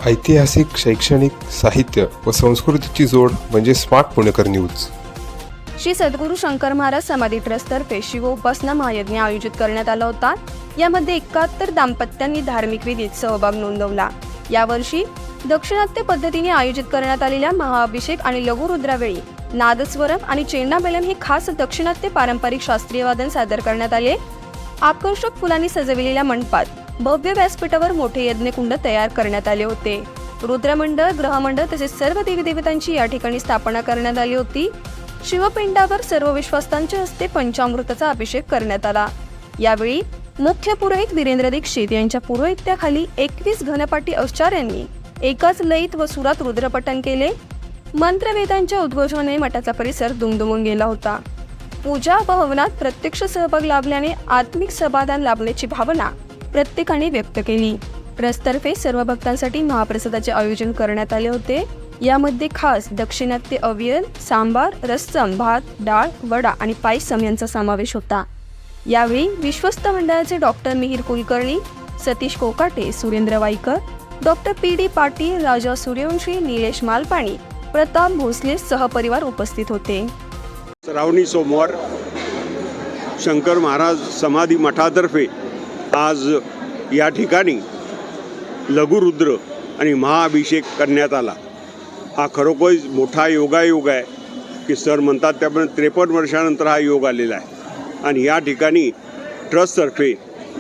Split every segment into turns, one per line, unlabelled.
ऐतिहासिक, शैक्षणिक, साहित्य व संस्कृतीची जोड म्हणजे स्मार्ट पुणेकर न्यूज.
श्री सद्गुरू शंकर महाराज समाधी ट्रस्टतर्फे शिवोपासना महायज्ञ आयोजित करण्यात आला होता. यामध्ये 71 दाम्पत्यांनी धार्मिक विधीत सहभाग नोंदवला. यावर्षी दक्षिणात्य पद्धतीने आयोजित करण्यात आलेल्या महाअभिषेक आणि लघुरुद्रावेळी नादस्वरम आणि चेंडामेलम हे खास दक्षिणात्य पारंपरिक शास्त्रीय वादन सादर करण्यात आले. आकर्षक फुलांनी सजविलेल्या मंडपात भव्य व्यासपीठावर मोठे यज्ञकुंड तयार करण्यात आले होते. रुद्रमंडळ, ग्रहमंडळ तसेच सर्व देवीदेवतांची या ठिकाणी स्थापना करण्यात आली होती. शिवपिंडावर सर्व विश्वास्तांच्या हस्ते पंचामृताचा अभिषेक करण्यात आला. यावेळी मुख्य पुरोहित वीरेंद्र दीक्षित यांच्या पुरोहित्याखाली 21 घनपाटी औचार्यांनी एकाच लयीत व सुरात रुद्रपठण केले. मंत्रवेदांच्या उद्घोषणाने मठाचा परिसर दुमदुमून गेला होता. पूजा व हवनात प्रत्यक्ष सहभाग लाभल्याने आत्मिक समाधान लाभल्याची भावना प्रत्येकाने व्यक्त केली. ट्रस्टतर्फे सर्व भक्तांसाठी महाप्रसादाचे आयोजन करण्यात आले होते. यामध्ये खास दक्षिणात्य अवियल, सांबार, रस्सम, भात, डाळ, वडा आणि पायसम यांचा समावेश होता. यावेळी विश्वस्त मंडळाचे doctor Mihir Kulkarni, Satish Kokate, Surendra Waikar, doctor PD Patil, Raja Suryavanshi, Nilesh Malpani, Pratap Bhosale सहपरिवार उपस्थित होते.
श्रावणी सोमवार शंकर महाराज समाधी मठातर्फे आज या ठिकाणी लघुरुद्र आणि महाअभिषेक करण्यात आला. हा खरोखर मोठा योगायोग आहे की सर म्हणतात त्याप्रमाणे 53 वर्षानंतर हा योग आलेला आहे आणि या ठिकाणी ट्रस्टतर्फे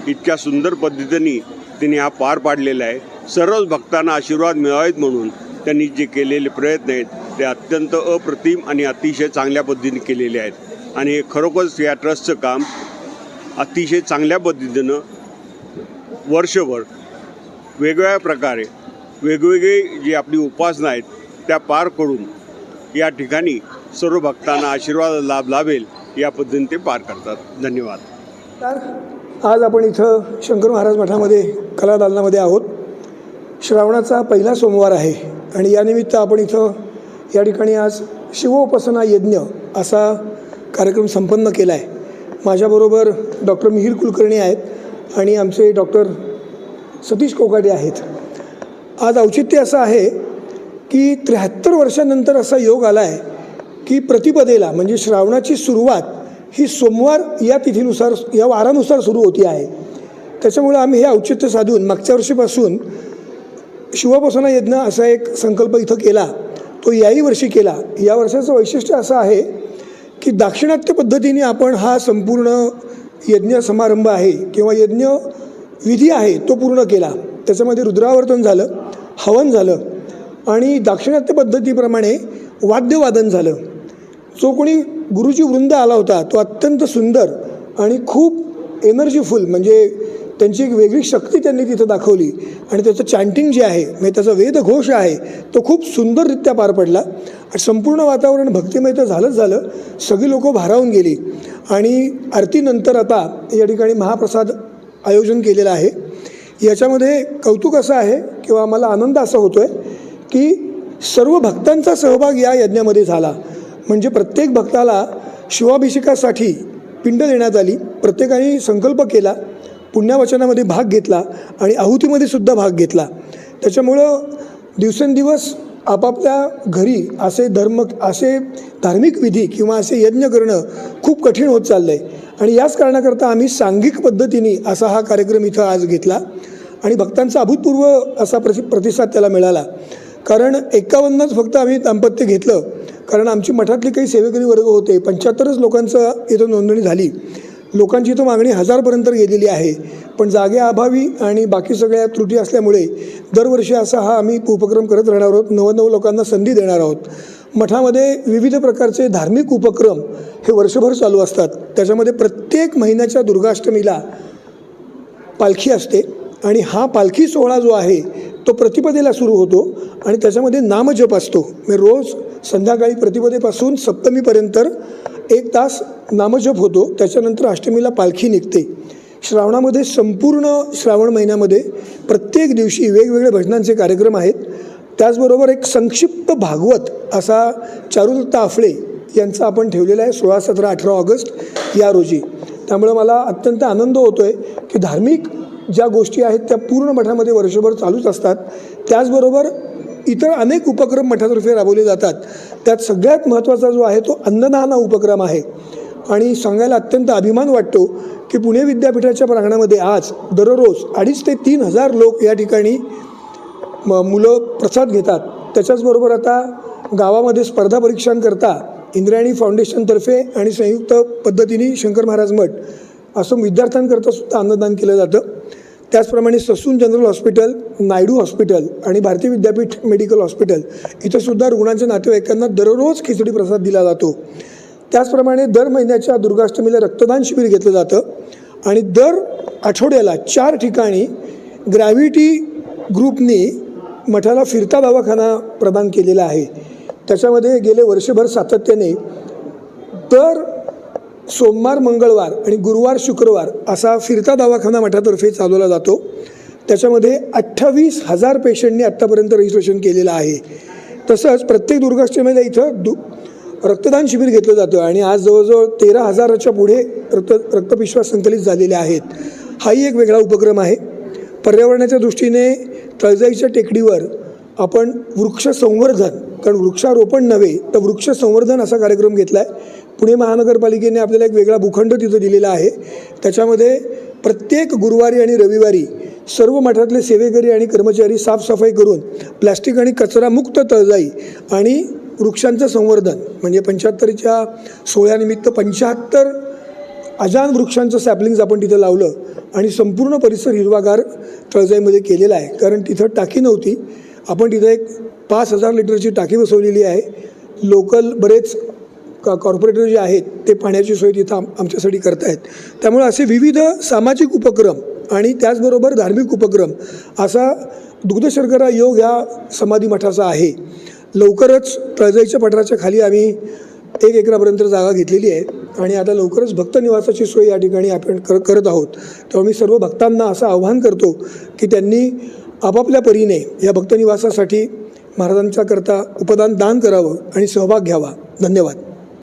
इतक्या सुंदर पद्धतीने तिने हा पार पाडलेला आहे. सर्वच भक्तांना आशीर्वाद मिळावेत म्हणून त्यांनी जे केलेले प्रयत्न आहेत ते अत्यंत अप्रतिम आणि अतिशय चांगल्या पद्धतीने केलेले आहेत आणि खरोखरच या ट्रस्टचं काम अतिशय चांगल्या पद्धतीनं वर्षभर वेगवेगळ्या प्रकारे वेगवेगळे जी आपली उपासना आहेत त्या पार करून या ठिकाणी सर्व भक्तांना आशीर्वाद लाभ लाभेल या पद्धतीने ते पार करतात. धन्यवाद.
आज आपण इथं शंकर महाराज मठामध्ये कला दालनामध्ये आहोत. श्रावणाचा पहिला सोमवार आहे आणि यानिमित्त आपण इथं या ठिकाणी आज शिवोपासना यज्ञ असा कार्यक्रम संपन्न केला आहे. माझ्याबरोबर डॉक्टर मिहिर कुलकर्णी आहेत आणि आमचे डॉक्टर सतीश कोकाटे आहेत. आज औचित्य असं आहे की 73 वर्षांनंतर असा योग आला आहे की प्रतिपदेला म्हणजे श्रावणाची सुरुवात ही सोमवार या तिथीनुसार या वारानुसार सुरू होती आहे. त्याच्यामुळे आम्ही हे औचित्य साधून मागच्या वर्षीपासून शिवोपासना यज्ञ असा एक संकल्प इथं केला. तो याही वर्षी केला. या वर्षाचं वैशिष्ट्य असं आहे की दाक्षिणात्य पद्धतीने आपण हा संपूर्ण यज्ञ समारंभ आहे किंवा यज्ञ विधी आहे तो पूर्ण केला. त्याच्यामध्ये रुद्रावर्तन झालं, हवन झालं आणि दाक्षिणात्य पद्धतीप्रमाणे वाद्यवादन झालं. जो कोणी गुरुजी वृंद आला होता तो अत्यंत सुंदर आणि खूप एनर्जीफुल म्हणजे त्यांची एक वेगळी शक्ती त्यांनी तिथं दाखवली आणि त्याचं चॅन्टिंग जे आहे म्हणजे त्याचा वेदघोष आहे तो खूप सुंदररित्या पार पडला आणि संपूर्ण वातावरण भक्तिमय तर झालंच झालं. सगळी लोकं भारावून गेली आणि आरतीनंतर आता या ठिकाणी महाप्रसाद आयोजन केलेलं आहे. याच्यामध्ये कौतुक असं आहे किंवा आम्हाला आनंद असा होतो आहे की सर्व भक्तांचा सहभाग या यज्ञामध्ये झाला. म्हणजे प्रत्येक भक्ताला शिवाभिषेकासाठी पिंड देण्यात आली. प्रत्येकाने संकल्प केला, पुण्यवचनामध्ये भाग घेतला आणि आहुतीमध्ये सुद्धा भाग घेतला. त्याच्यामुळं दिवसेंदिवस आपापल्या घरी असे धार्मिक विधी किंवा असे यज्ञ करणं खूप कठीण होत चाललं आहे आणि याच कारणाकरता आम्ही सांघिक पद्धतीने असा हा कार्यक्रम इथं आज घेतला आणि भक्तांचा अभूतपूर्व असा प्रतिसाद त्याला मिळाला. कारण 51च फक्त आम्ही दाम्पत्य घेतलं कारण आमची मठातले काही सेवेकरी वर्ग होते. 75च लोकांचं इथं नोंदणी झाली. लोकांची इथं मागणी 1000पर्यंत गेलेली आहे. पण जागेअभावी आणि बाकी सगळ्या त्रुटी असल्यामुळे दरवर्षी असा हा आम्ही उपक्रम करत राहणार आहोत. नवनव लोकांना संधी देणार आहोत. मठामध्ये विविध प्रकारचे धार्मिक उपक्रम हे वर्षभर चालू असतात. त्याच्यामध्ये प्रत्येक महिन्याच्या दुर्गाष्टमीला पालखी असते आणि हा पालखी सोहळा जो आहे तो प्रतिपदेला सुरू होतो आणि त्याच्यामध्ये नामजप असतो. म्हणजे रोज संध्याकाळी प्रतिपदेपासून सप्तमीपर्यंत 1 तास नामजप होतो. त्याच्यानंतर अष्टमीला पालखी निघते. श्रावणामध्ये संपूर्ण श्रावण महिन्यामध्ये प्रत्येक दिवशी वेगवेगळे भजनांचे कार्यक्रम आहेत. त्याचबरोबर एक संक्षिप्त भागवत असा चारुदत्त आफळे यांचा आपण ठेवलेला आहे 16, 17, 18 ऑगस्ट या रोजी. त्यामुळे मला अत्यंत आनंद होतो आहे की धार्मिक ज्या गोष्टी आहेत त्या पूर्ण मठामध्ये वर्षभर चालूच असतात. त्याचबरोबर इतर अनेक उपक्रम मठातर्फे राबवले जातात. त्यात सगळ्यात महत्त्वाचा जो आहे तो अन्नदान हा उपक्रम आहे. आणि सांगायला अत्यंत अभिमान वाटतो की पुणे विद्यापीठाच्या प्रांगणामध्ये आज दररोज 2,500 ते 3,000 लोक या ठिकाणी मुलं प्रसाद घेतात. त्याच्याचबरोबर आता गावामध्ये स्पर्धा परीक्षांकरता इंद्रायणी फाउंडेशनतर्फे आणि संयुक्त पद्धतीने शंकर महाराज मठ असं विद्यार्थ्यांकरता सुद्धा अन्नदान केलं जातं. त्याचप्रमाणे Sassoon general hospital, Naidu hospital आणि भारतीय विद्यापीठ मेडिकल हॉस्पिटल इथंसुद्धा रुग्णांच्या नातेवाईकांना दररोज खिचडी प्रसाद दिला जातो. त्याचप्रमाणे दर महिन्याच्या दुर्गाष्टमीला रक्तदान शिबिर घेतलं जातं आणि दर आठवड्याला 4 ठिकाणी ग्रॅव्हिटी ग्रुपनी मठाला फिरता दवाखाना प्रदान केलेला आहे. त्याच्यामध्ये गेले वर्षभर सातत्याने दर सोमवार, मंगळवार आणि गुरुवार, शुक्रवार असा फिरता दवाखाना मठातर्फे चालवला जातो. त्याच्यामध्ये 28,000 पेशंटनी आत्तापर्यंत रजिस्ट्रेशन केलेलं आहे. तसंच प्रत्येक दुर्गाष्टमीला इथं रक्तदान शिबिर घेतलं जातं आणि आज जवळजवळ 13,000च्या पुढे रक्तपिशव्या संकलित झालेल्या आहेत. हाही एक वेगळा उपक्रम आहे. पर्यावरणाच्या दृष्टीने तळजाईच्या टेकडीवर आपण वृक्ष संवर्धन, कारण वृक्षारोपण नव्हे तर वृक्ष संवर्धन असा कार्यक्रम घेतला आहे. पुणे महानगरपालिकेने आपल्याला एक वेगळा भूखंड तिथं दिलेला आहे. त्याच्यामध्ये प्रत्येक गुरुवारी आणि रविवारी सर्व मठातले सेवेकरी आणि कर्मचारी साफसफाई करून प्लॅस्टिक आणि कचरामुक्त तळजाई आणि वृक्षांचं संवर्धन म्हणजे 75च्या सोहळ्यानिमित्त 75 अजान वृक्षांचं सॅपलिंग्स आपण तिथं लावलं आणि संपूर्ण परिसर हिरवागार तळजाईमध्ये केलेला आहे. कारण तिथं टाकी नव्हती. आपण तिथं एक 5,000 लिटरची टाकी बसवलेली आहे. लोकल बरेच कॉर्पोरेटर जे आहेत ते पाण्याची सोय तिथं आमच्यासाठी करतायत. त्यामुळे असे विविध सामाजिक उपक्रम आणि त्याचबरोबर धार्मिक उपक्रम असा दुग्धशर्करा योग ह्या समाधी मठाचा आहे. लवकरच तळजाईच्या पठाराच्या खाली आम्ही 1 एकरापर्यंत जागा घेतलेली आहे आणि आता लवकरच भक्त निवासाची सोय या ठिकाणी आपण करत आहोत. तेव्हा मी सर्व भक्तांना असं आवाहन करतो की त्यांनी आपापल्या परीने या भक्तनिवासासाठी महाराजांच्या करता उपदान दान करावं आणि सहभाग घ्यावा. धन्यवाद.